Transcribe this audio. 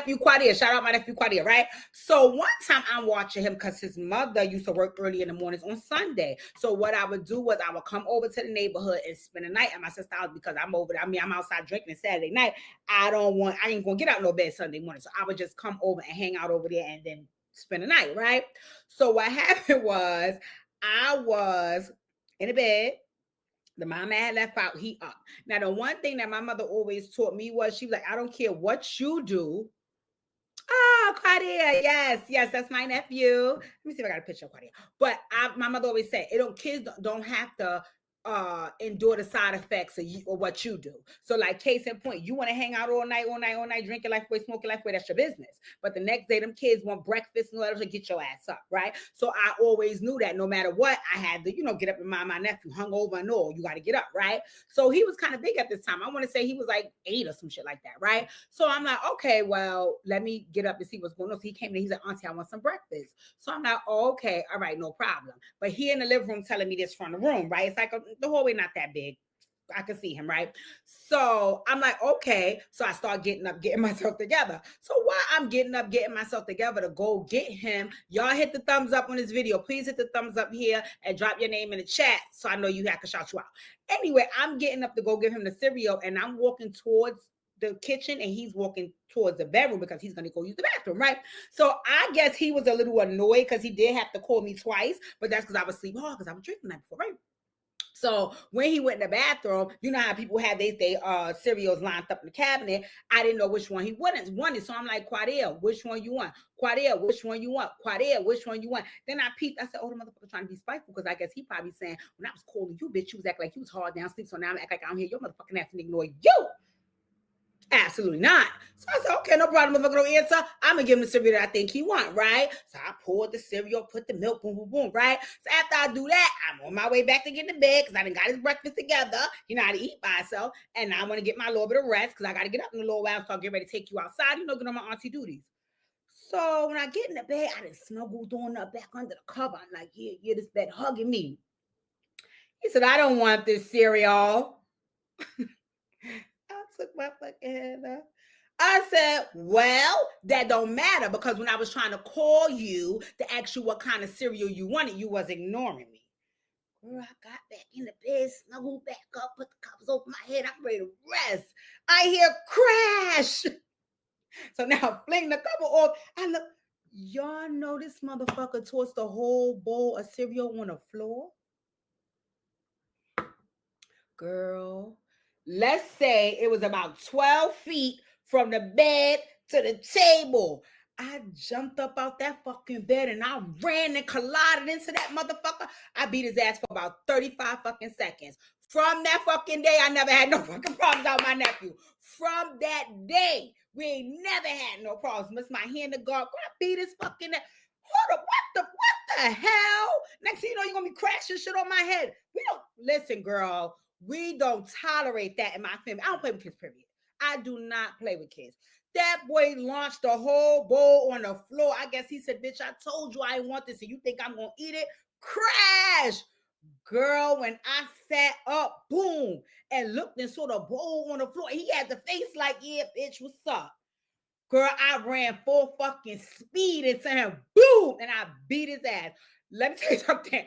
nephew Quadir. Shout out my nephew Quadir, right? So one time I'm watching him because his mother used to work early in the mornings on Sunday. So what I would do was I would come over to the neighborhood and spend the night at my sister's house because I'm over there. I mean, I'm outside drinking Saturday night. I ain't gonna get out no bed Sunday morning. So I would just come over and hang out over there and then spend the night, right? So what happened was I was in the bed. The mama had left out, he up. Now, the one thing that my mother always taught me was she was like, I don't care what you do. Oh, Quadir, yes, that's my nephew. Let me see if I got a picture of Quadir. But my mother always said, kids don't have to endure the side effects of or what you do. So, like, case in point, you want to hang out all night, drinking life away, smoking life away, that's your business. But the next day, them kids want breakfast and all that to get your ass up, right? So I always knew that no matter what, I had to, get up and mind my nephew, hungover and all, you got to get up, right? So he was kind of big at this time. I want to say he was like 8 or some shit like that, right? So I'm like, okay, well, let me get up and see what's going on. So he came in, he's like, Auntie, I want some breakfast. So I'm like, oh, okay, all right, no problem. But he in the living room telling me this from the room, right? It's like the hallway not that big. I could see him, right? So I'm like, okay. So I start getting up, getting myself together. So while I'm getting up, getting myself together to go get him, y'all hit the thumbs up on this video. Please hit the thumbs up here and drop your name in the chat so I know I can shout you out. Anyway, I'm getting up to go give him the cereal and I'm walking towards the kitchen and he's walking towards the bedroom because he's going to go use the bathroom, right? So I guess he was a little annoyed because he did have to call me twice, but that's because I was sleeping hard because I was drinking the night before, right? So when he went in the bathroom, you know how people have they cereals lined up in the cabinet. I didn't know which one he wanted. So I'm like, Quadir, which one you want? Quadir, which one you want? Quadir, which one you want? Then I peeped. I said, oh, the motherfucker trying to be spiteful because I guess he probably saying, when I was calling you, bitch, you was acting like you was hard down sleep. So now I'm acting like I don't hear your motherfucking ass and ignore you. Absolutely not. So I said, okay, no problem. If I don't answer, I'm going to give him the cereal that I think he want, right? So I poured the cereal, put the milk, boom, boom, boom, right? So after I do that, I'm on my way back to get to bed because I done got his breakfast together. You know how to eat by himself. And I want to get my little bit of rest because I got to get up in a little while so I'll get ready to take you outside, get on my auntie duties. So when I get in the bed, I just snuggled on up back under the cover. I'm like, yeah, this bed hugging me. He said, I don't want this cereal. I took my fucking hand up. I said, well, that don't matter because when I was trying to call you to ask you what kind of cereal you wanted, you was ignoring me. Girl, I got back in the bed, snuggled back up, put the covers over my head. I'm ready to rest. I hear crash. So now I fling the cover off. I look, y'all know this motherfucker tossed the whole bowl of cereal on the floor? Girl, let's say it was about 12 feet from the bed to the table. I jumped up out that fucking bed and I ran and collided into that motherfucker. I beat his ass for about 35 fucking seconds. From that fucking day, I never had no fucking problems out with my nephew. From that day, we ain't never had no problems. Miss my hand to God. I beat his fucking ass. Hold up, what the hell? Next thing you know, you're gonna be crashing shit on my head. We don't listen, girl. We don't tolerate that in my family. I don't play with kids, period. I do not play with kids. That boy launched the whole bowl on the floor. I guess he said, bitch, I told you I want this, and you think I'm going to eat it? Crash! Girl, when I sat up, boom, and looked and saw the bowl on the floor, he had the face like, yeah, bitch, what's up? Girl, I ran full fucking speed into him, boom, and I beat his ass. Let me tell you something.